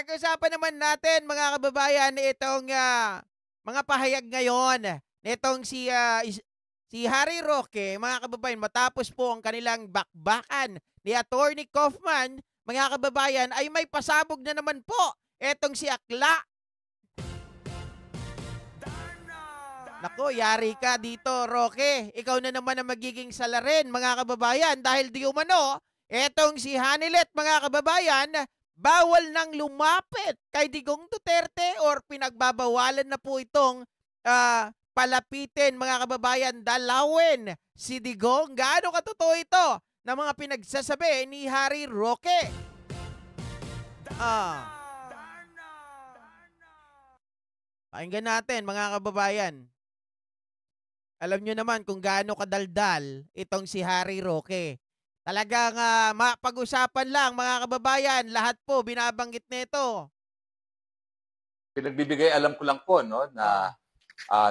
Pag-usapan naman natin mga kababayan itong mga pahayag ngayon nitong si Harry Roque, mga kababayan, matapos po ang kanilang bakbakan ni Attorney Kaufman, mga kababayan, ay may pasabog na naman po etong si Akla. Nako, yari ka dito, Roque. Ikaw na naman ang magiging salarin, mga kababayan, dahil di umano, etong si Hanilet, mga kababayan, bawal nang lumapit kay Digong Duterte or pinagbabawalan na po itong palapitin, mga kababayan, dalawin si Digong. Gaano katotoo ito na mga pinagsasabi ni Harry Roque? Pakinggan natin, mga kababayan. Alam nyo naman kung gaano kadaldal itong si Harry Roque. Talagang mapag-usapan lang, mga kababayan, lahat po binabanggit nito. Pinagbibigay alam ko lang po no na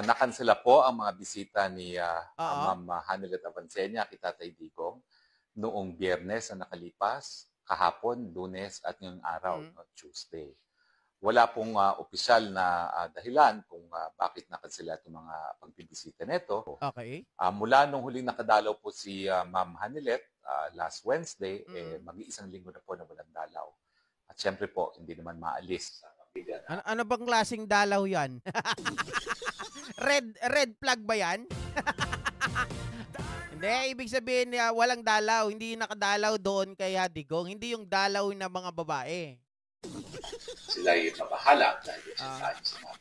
nakansela po ang mga bisita ni Ma'am Hanilet Avancenia kay Tatay Digong noong Biyernes na nakalipas, kahapon, Lunes at ngayong araw, no, Tuesday. Wala pong opisyal na dahilan kung bakit nakansela itong mga pagbibisita nito. Okay. Mula nung huling nakadalaw po si Ma'am Hanilet last Wednesday, mag-iisang linggo na po na walang dalaw. At syempre po, hindi naman maalis sa pamilya. Ano bang klaseng dalaw yan? red flag ba yan? Hindi, ibig sabihin walang dalaw, hindi nakadalaw doon kay Digong, hindi yung dalaw na mga babae. Sila ay mabahala dahil sa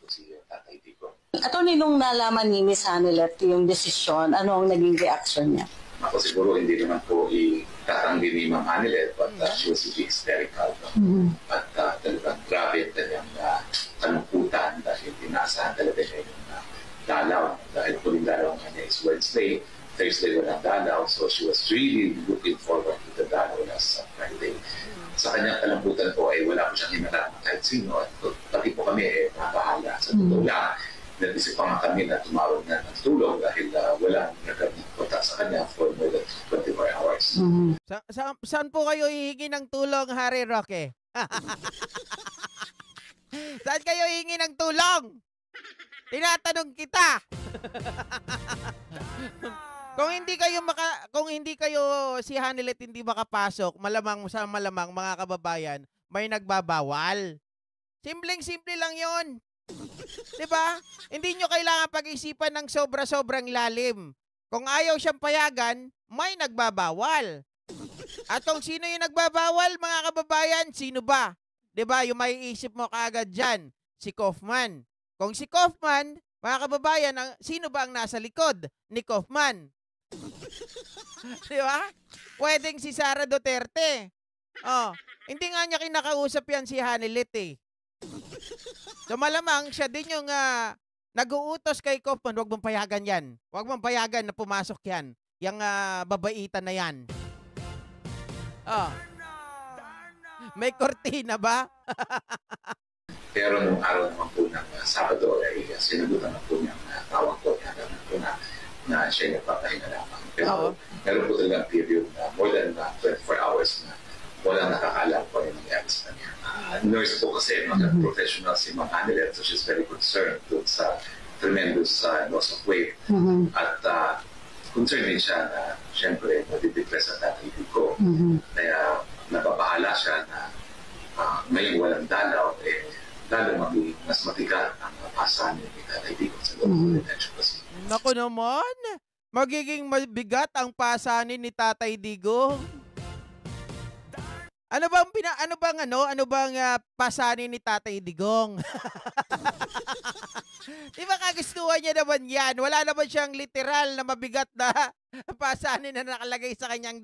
si Tatay Digong. Attorney, nung nalaman ni Miss Hanilet yung desisyon, ano ang naging reaction niya? Ako siguro hindi naman po itatanggi ni Ma'am Hanilet, but she was hysterical. At talagang grabe ang kanyang kalungkutan dahil tinaasahan talaga niya yung dalaw. Dahil huling dalaw niya is Wednesday, Thursday walang dalaw, so she was really looking forward to the dalaw last Friday. Sa kanyang kalambutan po ay wala po siyang hinarap kahit sino at pati po kami nabahala. Sa totoo lang, nag-isip pa nga kami na tumawag na ng tulong dahil walang nagpunta sa kanya for more than 24 hours. Saan po kayo hihingi ng tulong, Harry Roque? Saan kayo hihingi ng tulong? Tinatanong kita. Kung hindi kayo si Hanilet hindi makapasok, malamang mga kababayan, may nagbabawal. Simpleng-simple lang 'yon. 'Di ba? Hindi nyo kailangan pag-isipan ng sobra-sobrang lalim. Kung ayaw siyang payagan, may nagbabawal. At kung sino yung nagbabawal, mga kababayan, sino ba? 'Di ba? Yung maiisip mo kaagad diyan, si Kaufman. Kung si Kaufman, mga kababayan, sino ba ang nasa likod ni Kaufman? Di ba? Pwedeng si Sara Duterte. Hindi nga niya kinakausap yan si Hanilet eh. So malamang siya din yung nag-uutos kay Kaufman, huwag mong payagan yan. Huwag mong payagan na pumasok yan. Yung babaitan na yan. May kortina ba? Pero nung araw naman po ng Sabado ay sinagutan na po niyang tawag ko na siya nagpapahinga lamang. Pero meron po talagang period na more than 24 hours na walang nakakaalam po yung nangyari sa kanya. Nurse po kasi, professional si Ma'am Hanilet, so she's very concerned dun sa tremendous loss of weight. At concerned din siya na siyempre nadidepress ang Tatay Digong. Kaya napapahala siya na ngayong walang dalaw, lalo magiging mas matigas ang pasanin ni Tatay Digong sa loob ng detention kasi. Naku naman, magiging mabigat ang pasanin ni Tatay Digong. Ano bang pasanin ni Tatay Digong? Di ba kagustuhan niya naman yan? Wala naman siyang literal na mabigat na pasanin na nakalagay sa kanyang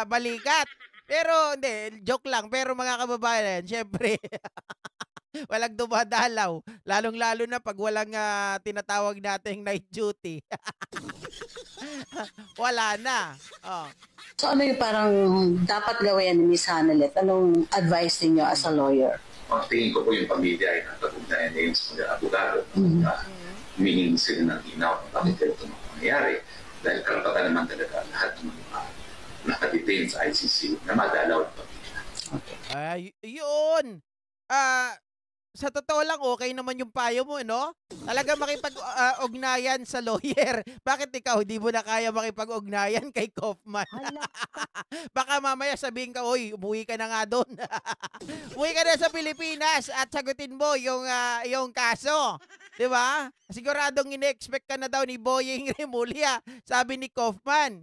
balikat. Pero hindi, joke lang. Pero mga kababayan, syempre, walang dumadalaw. Lalong-lalo na pag walang tinatawag nating night duty. Wala na. So ano yung parang dapat gawin ni Miss Hanilet? Anong advice niyo as a lawyer? Ang tingin ko po yung pamilya ay natagugnayan na yung sa mga abogado. Humihingi sila ng inaw kung bakit ito mangyayari. Dahil karapatan naman talaga lahat ng mga nakadetain sa ICC na madalaw ng pamilya. Ay, yun! sa totoo lang, okay naman yung payo mo, no? Talaga makipag-ugnayan sa lawyer. Bakit ikaw, di mo na kaya makipag-ugnayan kay Kaufman? Hala. Baka mamaya sabihin ka, "Uy, umuwi ka na nga doon." Umuwi ka na sa Pilipinas at sagutin mo yung kaso. Di ba? Siguradong ine-expect ka na daw ni Boying Remulla, sabi ni Kaufman.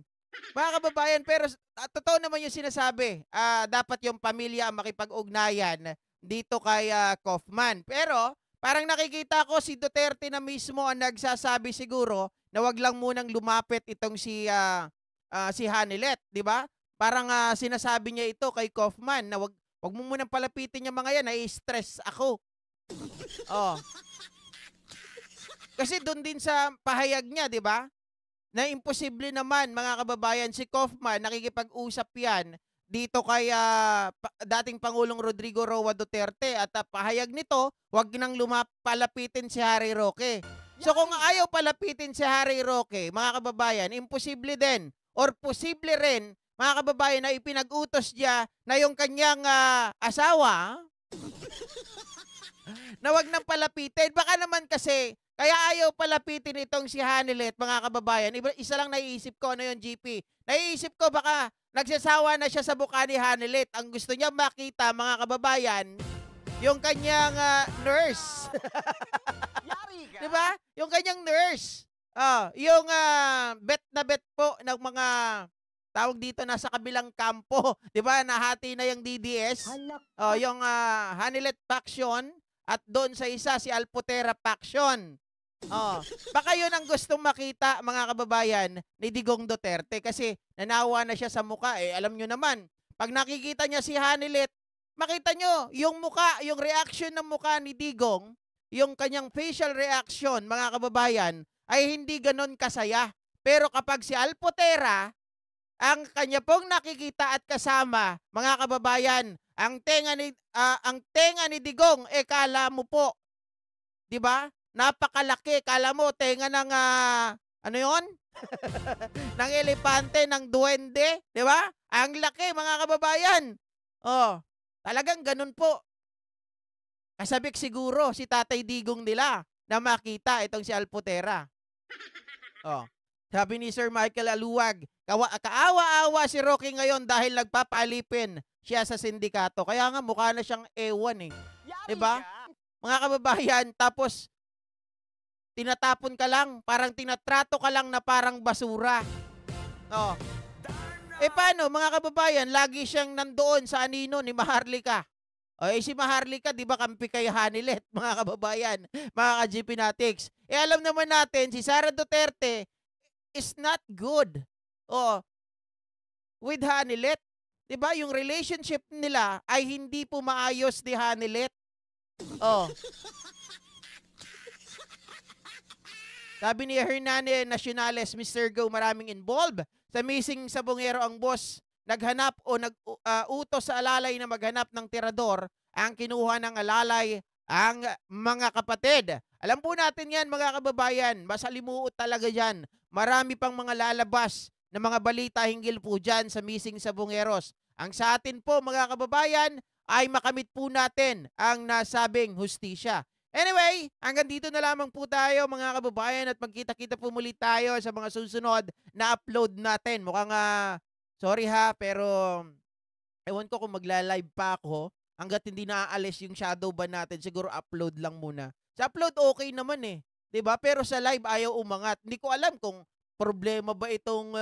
Mga kababayan, pero totoo naman yung sinasabi. Dapat yung pamilya ang makipag-ugnayan dito kay Kaufman. Pero parang nakikita ko si Duterte na mismo ang nagsasabi siguro na wag lang munang lumapit itong si Hanilet, 'di ba? Parang sinasabi niya ito kay Kaufman na wag mo munang palapitin yung mga yan, nai-stress ako. Oh. Kasi doon din sa pahayag niya, 'di ba? Na imposible naman, mga kababayan, si Kaufman nakikipag-usap yan dito kay dating Pangulong Rodrigo Roa Duterte at pahayag nito, wag nang palapitin si Harry Roque. So kung ayaw palapitin si Harry Roque, mga kababayan, imposible din or posible rin, mga kababayan, na ipinag-utos niya na yung kanyang asawa na wag nang palapitin. Baka naman kasi kaya ayaw palapitin itong si Hanilet, mga kababayan. Isa lang naiisip ko, ano yung GP. Naiisip ko baka nagsasawa na siya sa mukha ni Hanilet. Ang gusto niya makita, mga kababayan, yung kanyang nurse. Diba? Yung kanyang nurse. Yung bet na bet po ng mga tawag dito nasa kabilang kampo. Diba? Nahati na yung DDS. Yung Hanilet faction at doon sa isa si Alputera faction. Baka yun ang gustong makita, mga kababayan, ni Digong Duterte kasi nanawa na siya sa muka. Alam nyo naman, pag nakikita niya si Hanilet, makita nyo yung muka, yung reaction ng muka ni Digong, yung kanyang facial reaction, mga kababayan, ay hindi ganon kasaya. Pero kapag si Alputera, ang kanya pong nakikita at kasama, mga kababayan, ang tenga ni Digong, kala mo po, 'di ba? Napakalaki, kala mo tenga ng ano 'yon? Ng elepante, ng duwende, 'di ba? Ang laki, mga kababayan. Talagang ganun po. Kasabik siguro si Tatay Digong nila na makita itong si Alputera. Sabi ni Sir Michael Aluwag, kaawa-awa si Roque ngayon dahil nagpapaalipin siya sa sindikato. Kaya nga mukha na siyang ewan 'Di ba? Mga kababayan, tapos tinatapon ka lang, parang tinatrato ka lang na parang basura. Paano, mga kababayan, lagi siyang nandoon sa anino ni Maharlika. Si Maharlika, di ba kampi kay Hanilet, mga kababayan, mga ka-GP Natics. Alam naman natin, si Sara Duterte is not good. With Hanilet. Di ba, yung relationship nila ay hindi po maayos ni Hanilet. Sabi ni Hernane Nacionales, Mr. Go, maraming involved. Sa missing sabongero ang boss, naghanap o utos sa alalay na maghanap ng tirador. Ang kinuha ng alalay ang mga kapatid. Alam po natin yan, mga kababayan. Masalimuot talaga yan. Marami pang mga lalabas na mga balita hinggil po dyan sa missing sabongeros. Ang sa atin po, mga kababayan, ay makamit po natin ang nasabing hustisya. Anyway, hanggang dito na lamang po tayo, mga kababayan, at magkita-kita po muli tayo sa mga susunod na upload natin. Mukhang, sorry ha, pero ewan ko kung magla-live pa ako. Hanggat hindi naaalis yung shadow ban natin, siguro upload lang muna. Sa upload, okay naman 'di ba? Pero sa live, ayaw umangat. Hindi ko alam kung problema ba itong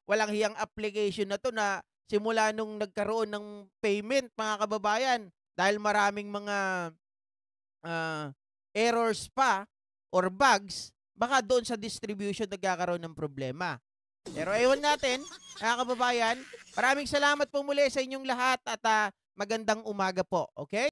walang hiyang application na to na simula nung nagkaroon ng payment, mga kababayan, dahil maraming mga errors pa or bugs, baka doon sa distribution nagkakaroon ng problema. Pero ewan natin, mga kababayan, maraming salamat po muli sa inyong lahat at magandang umaga po, okay?